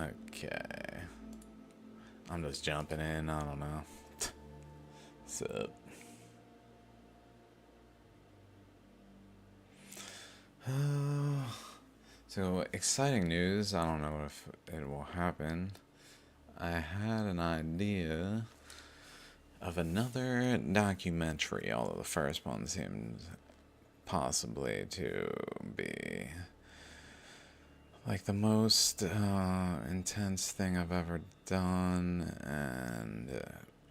Okay. I'm just jumping in, I don't know. What's up? So, exciting news. I don't know if it will happen. I had an idea of another documentary, although the first one seemed possibly to be like the most intense thing I've ever done and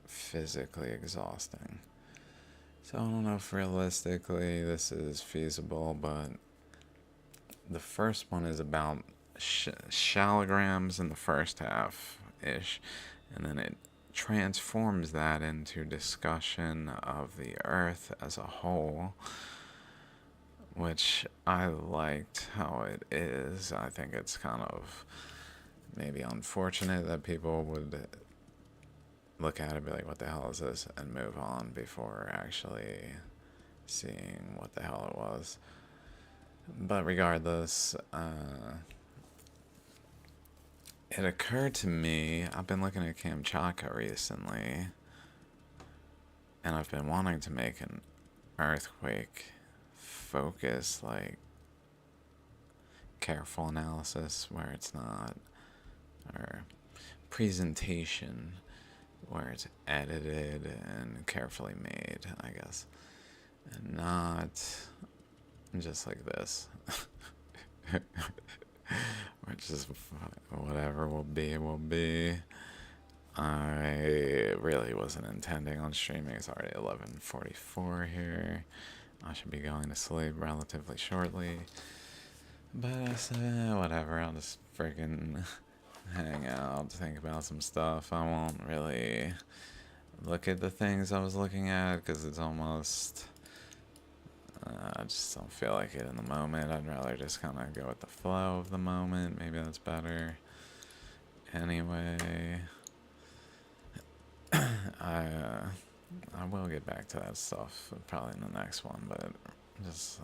physically exhausting. So I don't know if realistically this is feasible, but the first one is about shallograms in the first half ish, and then it transforms that into discussion of the earth as a whole, which I liked how it is. I think it's kind of maybe unfortunate that people would look at it and be like, what the hell is this? And move on before actually seeing what the hell it was. But regardless, it occurred to me, I've been looking at Kamchatka recently, and I've been wanting to make an earthquake focus, like, careful analysis where it's not, or presentation where it's edited and carefully made, I guess, and not just like this. Which is whatever will be, will be. I really wasn't intending on streaming. It's already 11:44 here. I should be going to sleep relatively shortly. But I said, whatever, I'll just freaking hang out, think about some stuff. I won't really look at the things I was looking at because it's almost. I just don't feel like it in the moment. I'd rather just kind of go with the flow of the moment. Maybe that's better. Anyway, I will get back to that stuff probably in the next one, but just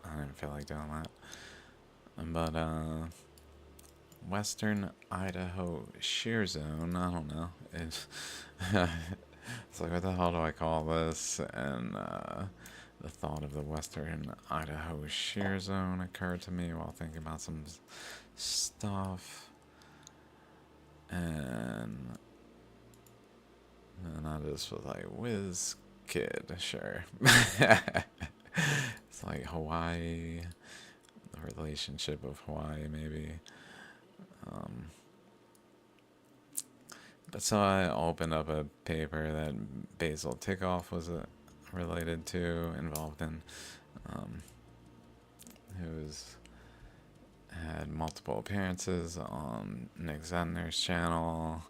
I didn't feel like doing that. But Western Idaho shear zone. I don't know. It's it's like, what the hell do I call this? And the thought of the Western Idaho shear zone occurred to me while thinking about some stuff. And I just was like, WISZ kid, sure. It's like Hawaii, the relationship of Hawaii, maybe. Um, but so I opened up a paper that Basil Tikoff was related to, involved in, um, who's had multiple appearances on Nick Zedner's channel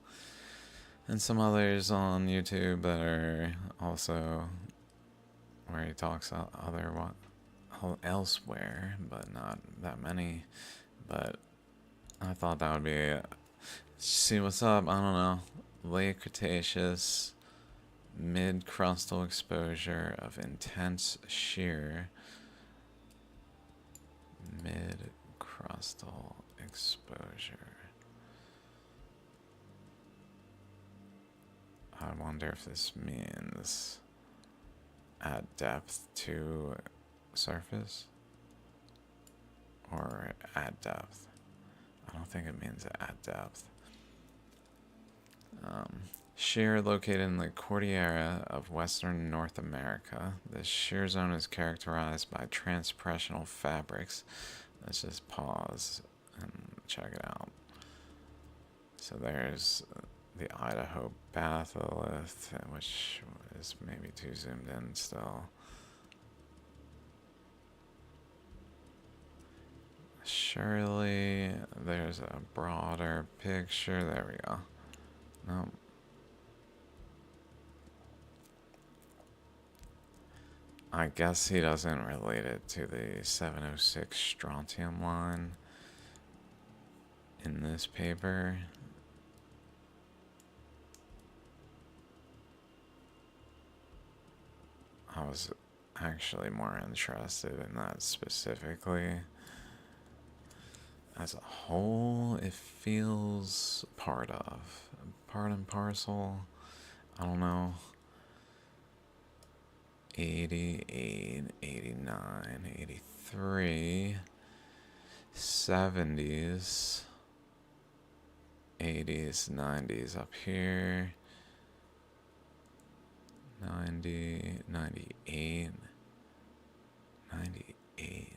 and some others on YouTube that are also where he talks elsewhere, but not that many. But I thought that would be see what's up. I don't know. Late Cretaceous, mid-crustal exposure of intense shear. Mid-crustal exposure. I wonder if this means at depth to surface or at depth. I don't think it means at depth. Shear located in the Cordillera of Western North America. This shear zone is characterized by transpressional fabrics. Let's just pause and check it out. So there's the Idaho batholith, which is maybe too zoomed in still. Surely there's a broader picture. There we go. Nope. I guess he doesn't relate it to the 706 strontium line in this paper. I was actually more interested in that specifically. as a whole, it feels part and parcel. I don't know. 88, 89, 83, 70s, 80s, 90s up here, 90, 98, 98.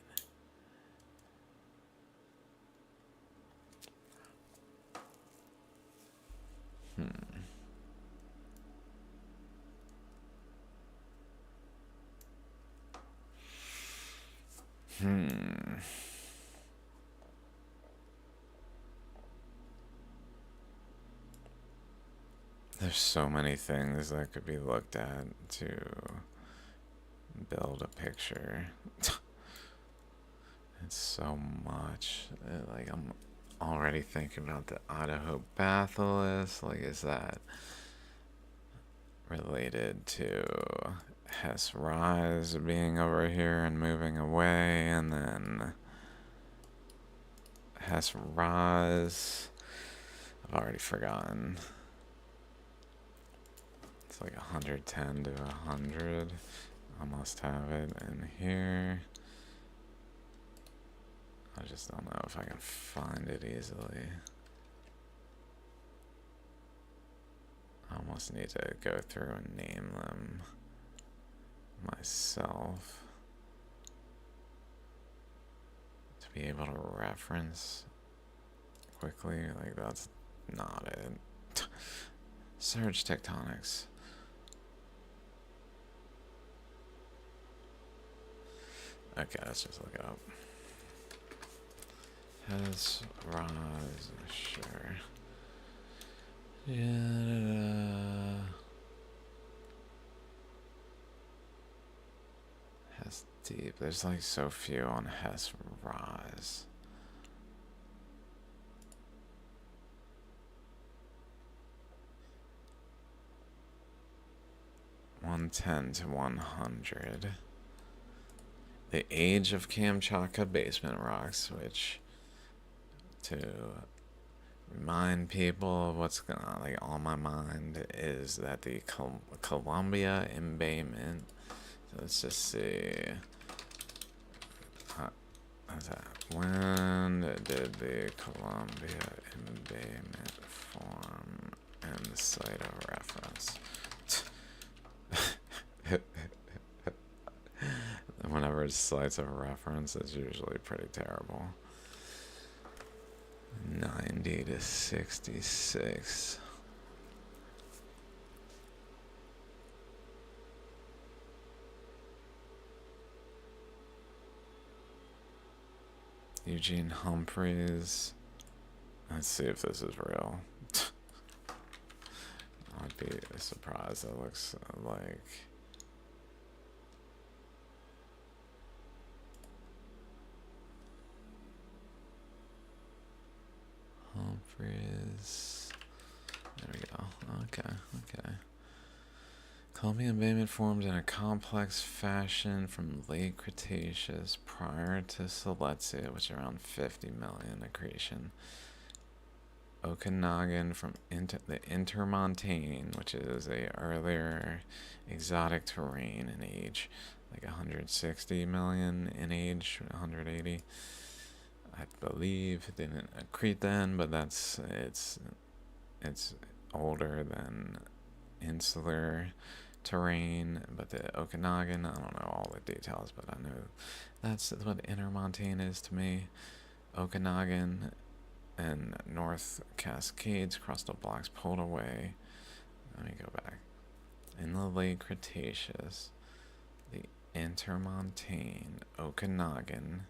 There's so many things that could be looked at to build a picture. It's so much. Like, I'm already thinking about the Idaho bathyllus. Like, is that related to Hess Rise being over here and moving away? And then Hess Rise, I've already forgotten. It's like 110 to 100. I must have it in here. I just don't know if I can find it easily. I almost need to go through and name them myself to be able to reference quickly. Like, that's not it. Surge tectonics. Okay, let's just look it up. Has rise, sure. Yeah. Hess deep. There's like so few on Hess rise. (110 to 100). The age of Kamchatka basement rocks, which, to remind people of what's like on my mind, is that the Columbia embayment. So let's just see. What's that? When did the Columbia embayment form and the site of reference? Whenever it's sites of reference, it's usually pretty terrible. 90 to 66. Eugene Humphreys. Let's see if this is real. I'd be surprised. It looks like Humphreys. There we go. Okay. Columbia embayment formed in a complex fashion from late Cretaceous prior to Silesia, which is around 50 million accretion. Okanagan from the Intermontane, which is a earlier exotic terrain in age, like 160 million in age, 180. I believe it didn't accrete then, but it's older than insular terrain. But the Okanagan, I don't know all the details, but I know that's what Intermontane is to me. Okanagan and North Cascades crustal blocks pulled away. Let me go back. In the late Cretaceous, the Intermontane, Okanagan,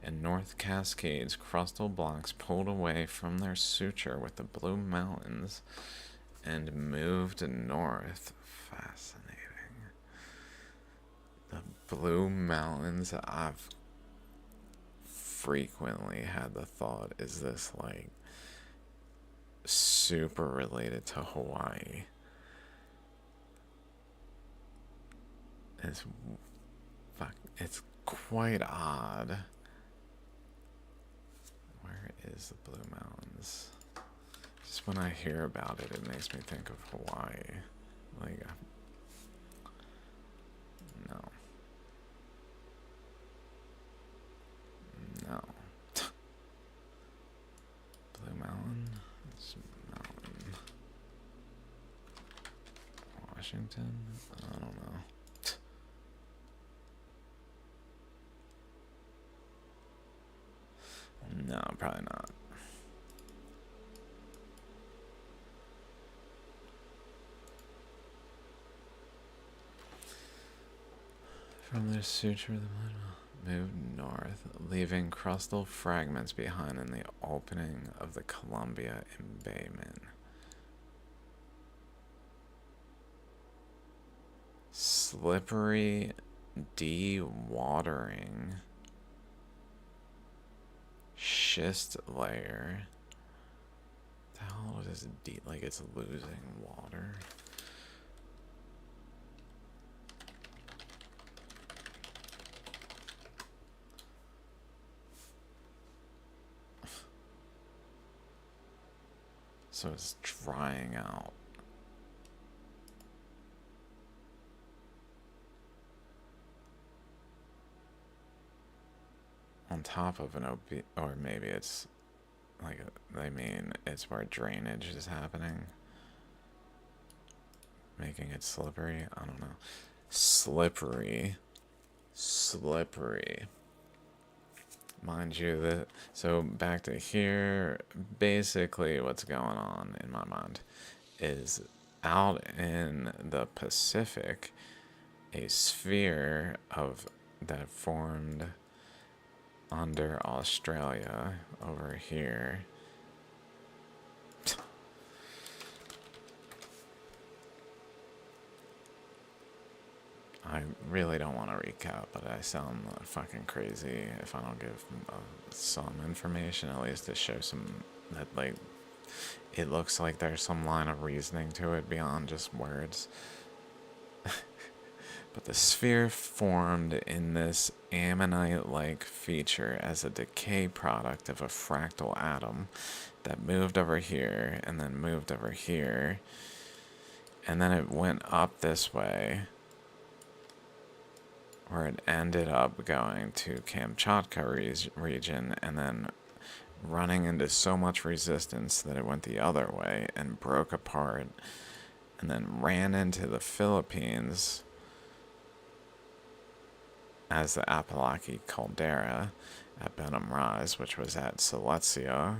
and North Cascades crustal blocks pulled away from their suture with the Blue Mountains and moved north. Fascinating. The Blue Mountains, I've frequently had the thought, is this like super related to Hawaii? It's quite odd. Where is the Blue Mountains? Just when I hear about it, it makes me think of Hawaii. Like, no. No. Blue Mountain? It's mountain. Washington? I don't know. No, probably not. From their suture, the moved north, leaving crustal fragments behind in the opening of the Columbia embayment. Slippery dewatering schist layer. The hell is deep? Like it's losing water. So it's drying out. On top of an or maybe it's like, they mean it's where drainage is happening, making it slippery. I don't know. Slippery. Mind you, that so back to here, basically what's going on in my mind is out in the Pacific, a sphere of that formed under Australia over here. I really don't want to recap, but I sound fucking crazy if I don't give some information, at least to show some, that like, it looks like there's some line of reasoning to it beyond just words. But the sphere formed in this ammonite-like feature as a decay product of a fractal atom that moved over here and then moved over here, and then it went up this way, where it ended up going to Kamchatka region and then running into so much resistance that it went the other way and broke apart and then ran into the Philippines as the Apalaki caldera at Benham Rise, which was at Silesia.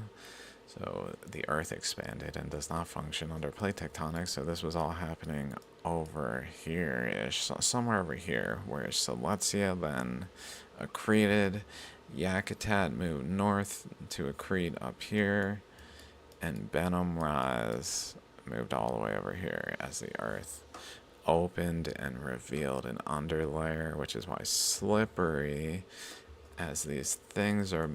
So the Earth expanded and does not function under plate tectonics, so this was all happening over here-ish, so somewhere over here, where Silesia then accreted, Yakutat moved north to accrete up here, and Benham Rise moved all the way over here as the Earth opened and revealed an underlayer, which is why slippery, as these things are,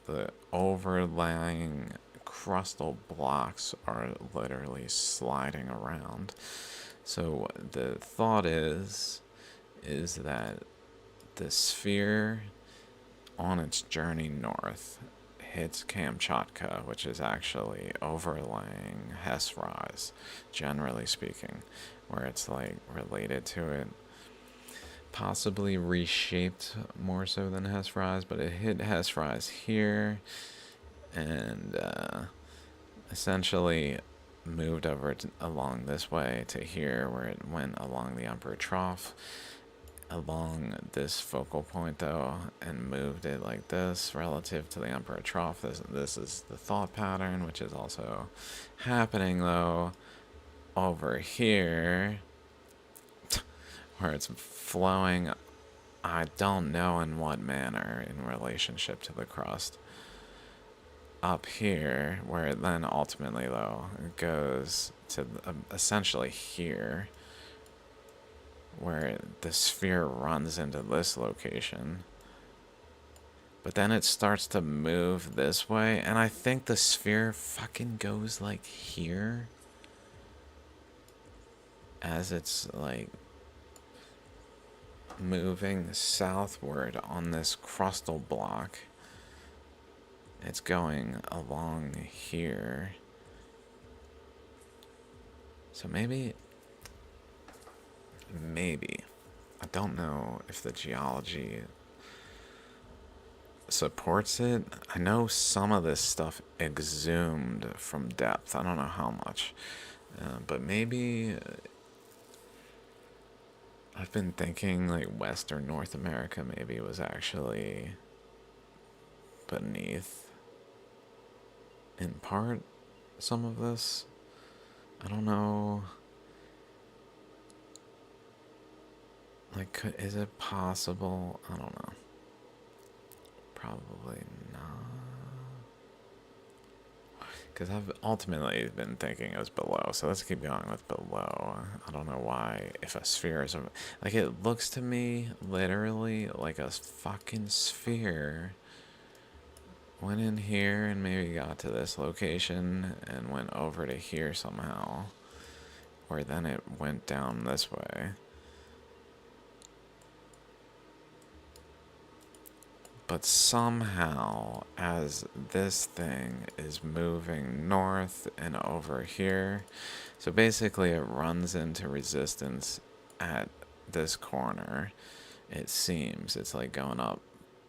the overlying crustal blocks are literally sliding around. So the thought is that the sphere on its journey north hits Kamchatka, which is actually overlaying Hess Rise, generally speaking, where it's like related to it, possibly reshaped more so than Hess Rise, but it hit Hess Rise here and essentially moved over along this way to here, where it went along the Emperor Trough, along this focal point though, and moved it like this relative to the Emperor Trough. This is the thought pattern, which is also happening though over here, where it's flowing, I don't know in what manner in relationship to the crust, up here, where it then ultimately though goes to essentially here, where the sphere runs into this location, but then it starts to move this way, and I think the sphere fucking goes like here as it's like moving southward on this crustal block. It's going along here. So maybe, I don't know if the geology supports it. I know some of this stuff exhumed from depth. I don't know how much. But maybe I've been thinking like Western North America maybe was actually beneath, in part, some of this. I don't know. Like, is it possible? I don't know. Probably not. Because I've ultimately been thinking it was below, so let's keep going with below. I don't know why, if a sphere is... Like, it looks to me, literally, like a fucking sphere went in here and maybe got to this location and went over to here somehow. Or then it went down this way. But somehow, as this thing is moving north and over here, so basically it runs into resistance at this corner. It seems it's like going up,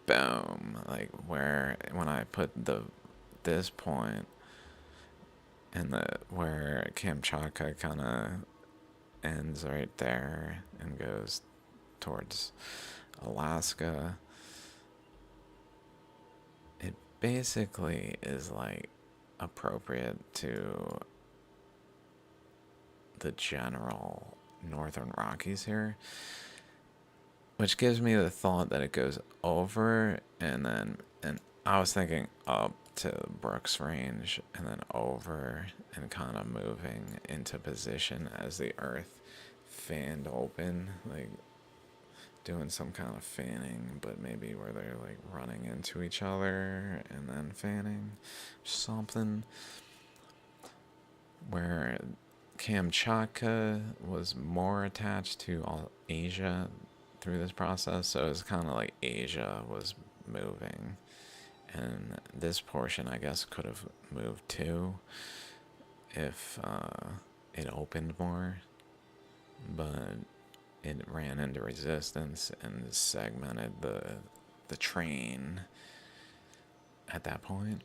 boom, like where when I put this point and where Kamchatka kind of ends right there and goes towards Alaska. It basically is like appropriate to the general Northern Rockies here, which gives me the thought that it goes over and I was thinking up to Brooks Range and then over and kind of moving into position as the Earth fanned open, like doing some kind of fanning, but maybe where they're like running into each other and then fanning, something where Kamchatka was more attached to all Asia through this process, so it's kind of like Asia was moving, and this portion I guess could have moved too if it opened more, but it ran into resistance and segmented the train at that point.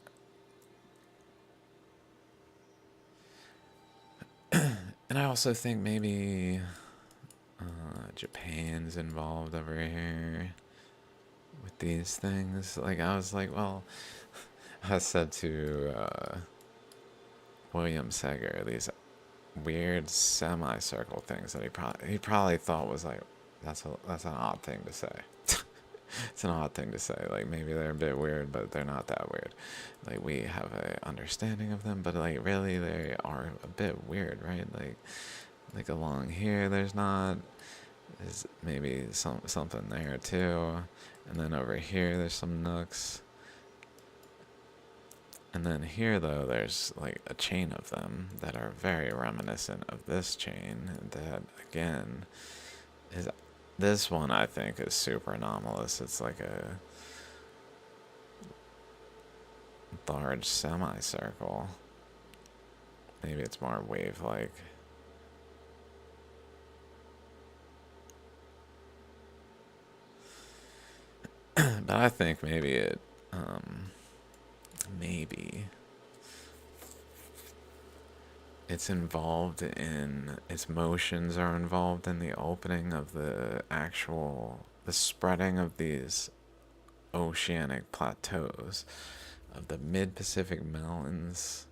And I also think maybe Japan's involved over here with these things. Like, I was like, well, I said to William Seger, these weird semicircle things that he probably thought was like, that's an odd thing to say. It's an odd thing to say. Like, maybe they're a bit weird, but they're not that weird. Like, we have a understanding of them, but like really they are a bit weird, right? Like along here there's maybe something there too, and then over here there's some nooks, and then here though there's like a chain of them that are very reminiscent of this chain that again is, this one I think is super anomalous. It's like a large semicircle. Maybe it's more wave-like. But I think maybe maybe it's involved in, its motions are involved in the opening of the spreading of these oceanic plateaus of the mid-Pacific Mountains,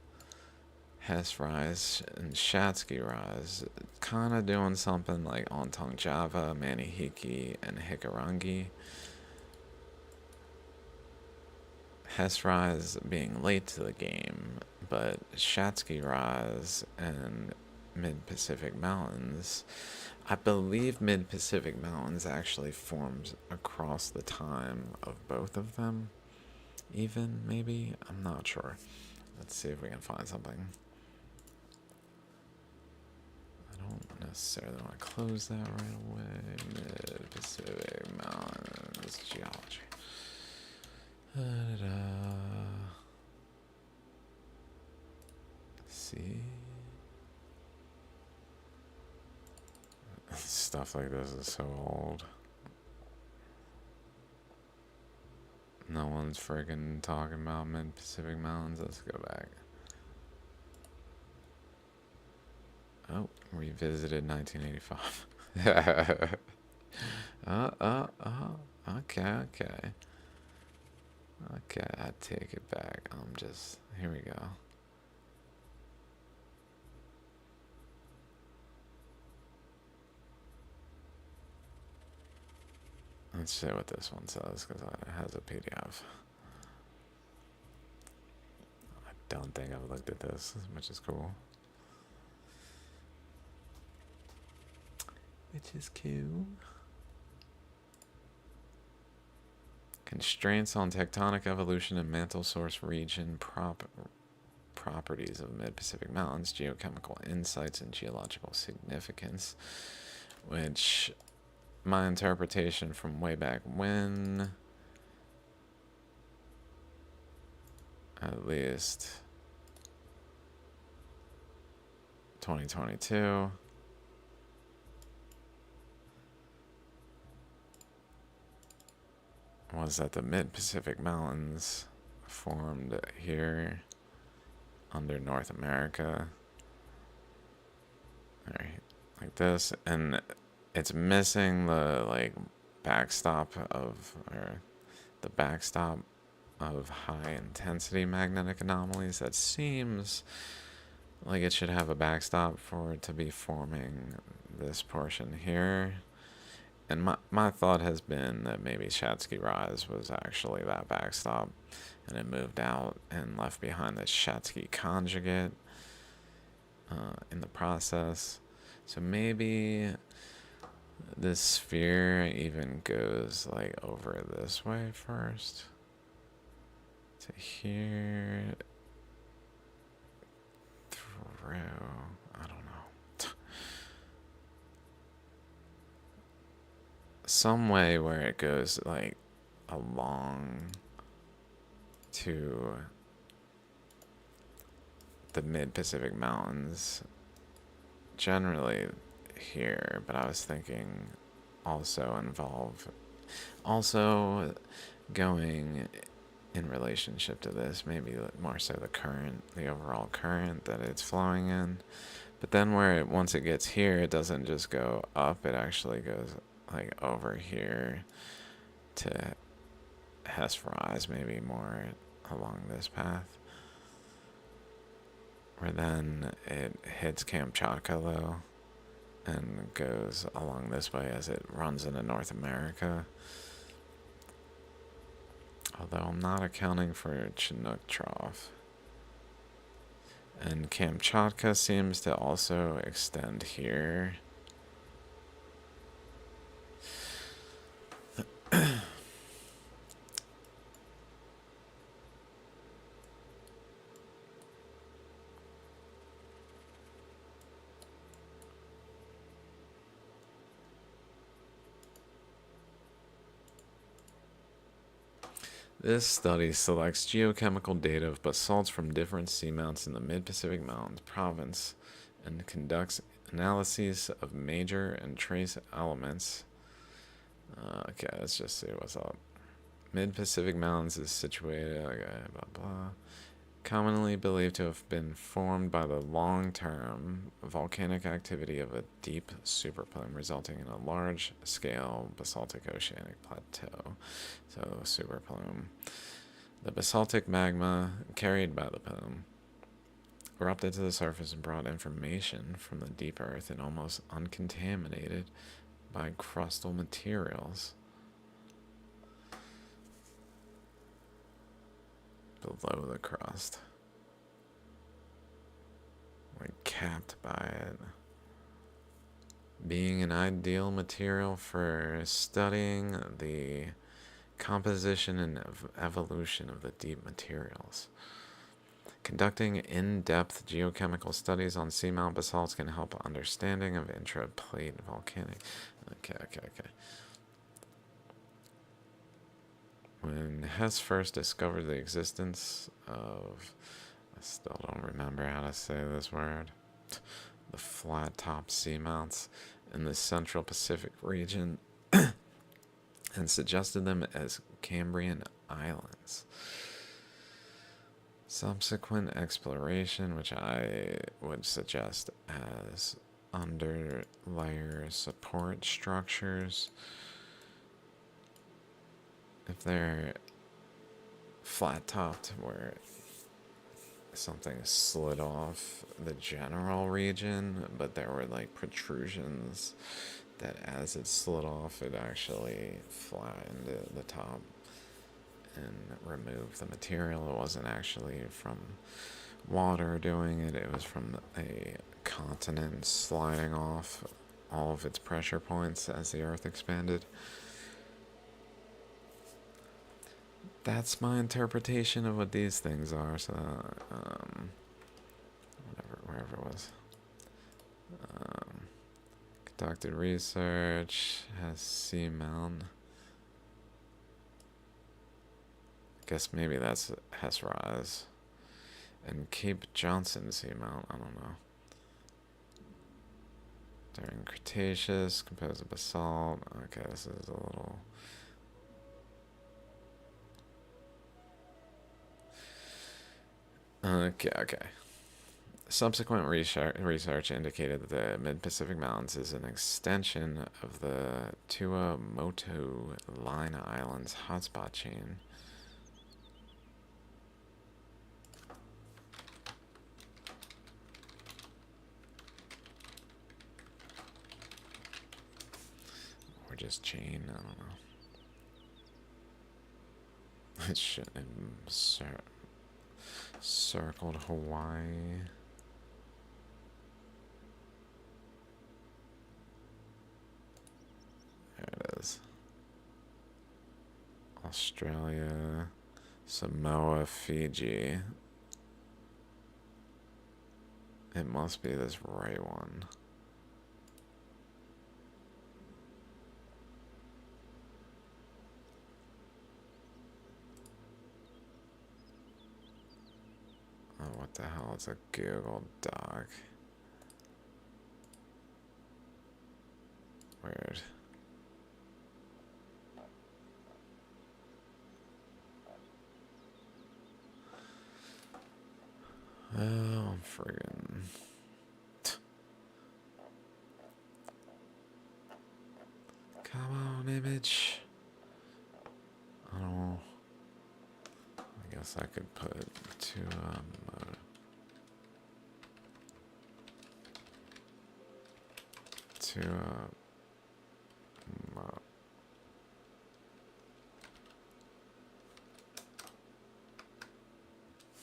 Hess Rise and Shatsky Rise, kind of doing something like Ontong Java, Manihiki, and Hikarangi. Hess Rise being late to the game, but Shatsky Rise and Mid-Pacific Mountains, I believe Mid-Pacific Mountains actually forms across the time of both of them, even, maybe? I'm not sure. Let's see if we can find something. I don't necessarily want to close that right away. Mid-Pacific Mountains geology. Da-da-da. stuff like this is so old. No one's freaking talking about mid-Pacific Mountains. Let's go back. Oh, revisited 1985. Okay. Okay, I take it back. Here we go. Let's see what this one says, because it has a PDF. I don't think I've looked at this, which is cool. Which is cool. Constraints on tectonic evolution and mantle source region properties of mid-Pacific Mountains, geochemical insights, and geological significance, which my interpretation from way back when, at least 2022, was that the mid-Pacific Mountains formed here under North America, like this, and it's missing the backstop of high intensity magnetic anomalies. That seems like it should have a backstop for it to be forming this portion here. And my thought has been that maybe Shatsky Rise was actually that backstop, and it moved out and left behind the Shatsky conjugate in the process. So maybe this sphere even goes over this way first to here through. I don't know. Some way where it goes along to the mid-Pacific Mountains, generally here, but I was thinking also going in relationship to this, maybe more so the overall current that it's flowing in. But then once it gets here, it doesn't just go up, it actually goes over here to Hess Rise, maybe more along this path, where then it hits Kamchatka though, and goes along this way as it runs into North America. Although I'm not accounting for Chinook Trough. And Kamchatka seems to also extend here. This study selects geochemical data of basalts from different seamounts in the mid-Pacific Mountains province and conducts analyses of major and trace elements. Okay, let's just see what's up. Mid-Pacific Mountains is situated, blah blah, commonly believed to have been formed by the long-term volcanic activity of a deep superplume, resulting in a large-scale basaltic oceanic plateau. So, superplume. The basaltic magma carried by the plume erupted to the surface and brought information from the deep earth and almost uncontaminated by crustal materials below the crust, capped by it, being an ideal material for studying the composition and evolution of the deep materials. Conducting in-depth geochemical studies on seamount basalts can help understanding of intraplate volcanic. Okay. When Hess first discovered the existence of, I still don't remember how to say this word, the flat-top seamounts in the Central Pacific region and suggested them as Cambrian islands. Subsequent exploration, which I would suggest as underlayer support structures, if they're flat topped where something slid off the general region, but there were like protrusions that as it slid off, it actually flattened the top and removed the material. It wasn't actually from water doing it, it was from a continent sliding off all of its pressure points as the Earth expanded. That's my interpretation of what these things are. So, wherever it was. Conducted research, has seamount. Guess maybe that's Hesperaz. And Cape Johnson seamount, I don't know. During Cretaceous, composed of basalt. Okay, this is a little... Okay. Subsequent research indicated that the Mid-Pacific Mountains is an extension of the Tuamotu Line Islands hotspot chain. Or just chain, I don't know. It should circled Hawaii. There it is. Australia, Samoa, Fiji. It must be this right one. Oh, what the hell? It's a Google Doc. Weird. Oh, friggin'. Come on, image. I don't know. I guess I could put to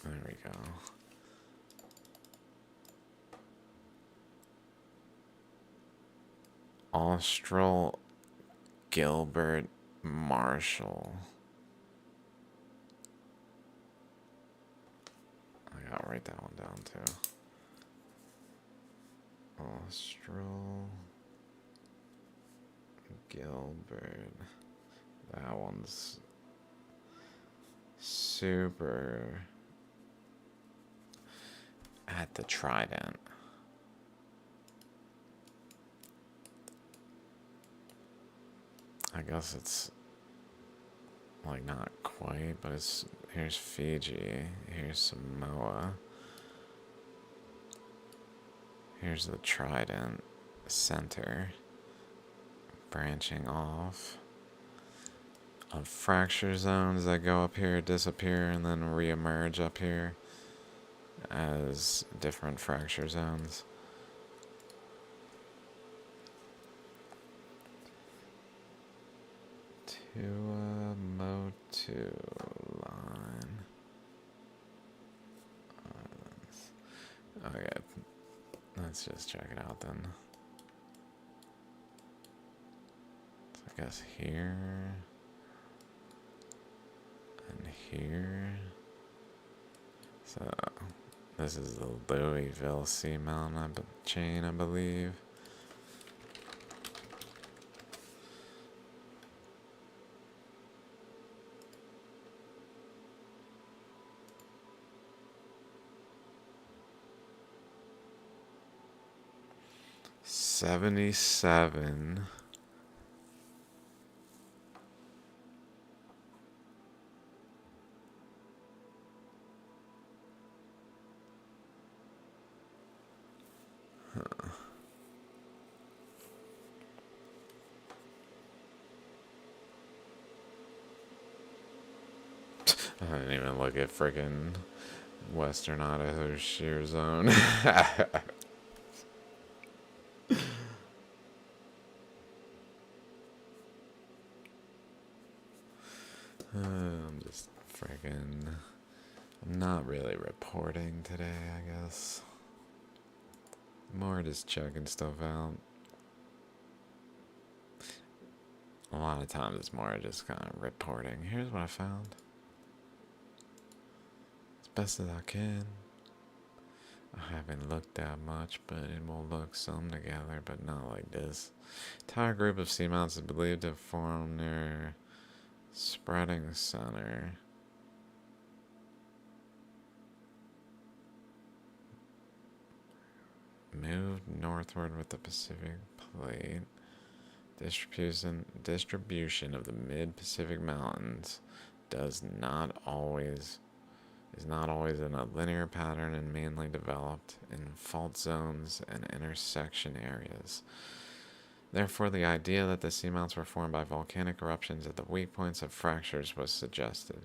there we go. Austral Gilbert Marshall. I gotta write that one down too. Austral Gilbert. That one's super at the Trident. I guess it's like not quite, but it's here's Fiji, here's Samoa, here's the Trident center branching off of fracture zones that go up here, disappear, and then re-emerge up here as different fracture zones. Tuamotu line. Okay, let's just check it out then. So I guess here and here. So this is the Louisville seamount chain, I believe. 77. I didn't even look at friggin' Western Idaho shear zone. I'm just friggin'. I'm not really reporting today, I guess. More just checking stuff out. A lot of times it's more just kind of reporting. Here's what I found. As best as I can. I haven't looked that much, but it will look some together, but not like this. Entire group of seamounts is believed to form near spreading center. Moved northward with the Pacific plate. Distribution of the mid-Pacific mountains is not always in a linear pattern and mainly developed in fault zones and intersection areas. Therefore, the idea that the seamounts were formed by volcanic eruptions at the weak points of fractures was suggested.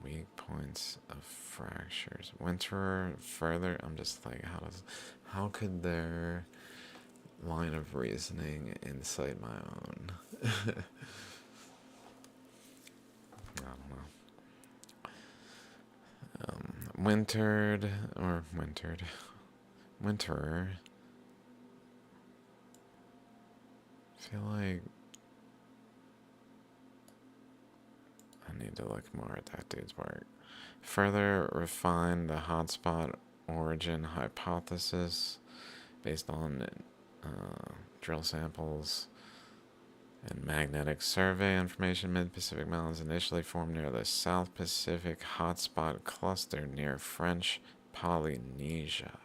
Weak points of fractures. Winter further. I'm just like, how could their line of reasoning incite my own? I don't know. Wintered. Winterer. I feel like I need to look more at that dude's work. Further refine the hotspot origin hypothesis based on drill samples and magnetic survey information. Mid-Pacific Mountains initially formed near the South Pacific hotspot cluster near French Polynesia.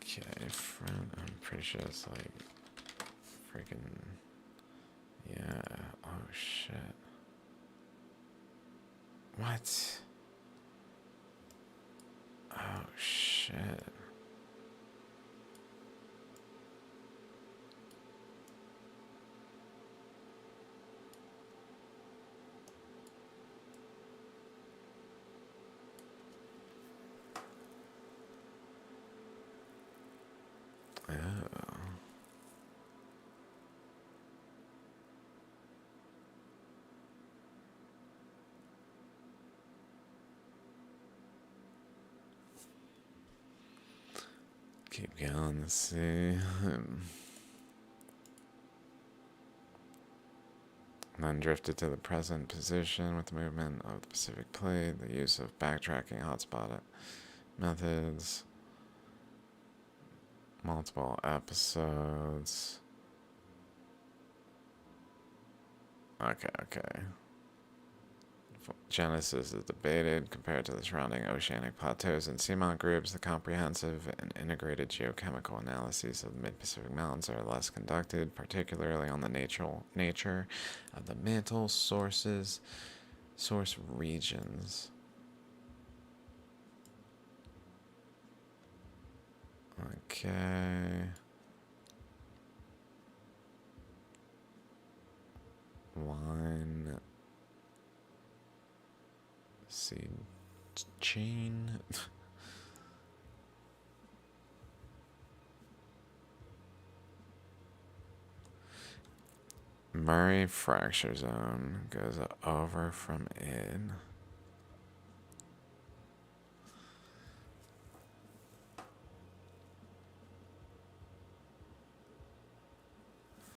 Okay, I'm pretty sure it's like freaking, yeah. Oh shit. What? Oh shit. Oh. Keep going, let's see. Then drifted to the present position with the movement of the Pacific plate, the use of backtracking hotspot methods, multiple episodes. Okay. Genesis is debated compared to the surrounding oceanic plateaus and seamount groups. The comprehensive and integrated geochemical analyses of the mid-Pacific Mountains are less conducted, particularly on the nature of the mantle source regions. Okay. Line seed chain. Murray fracture zone goes over from in.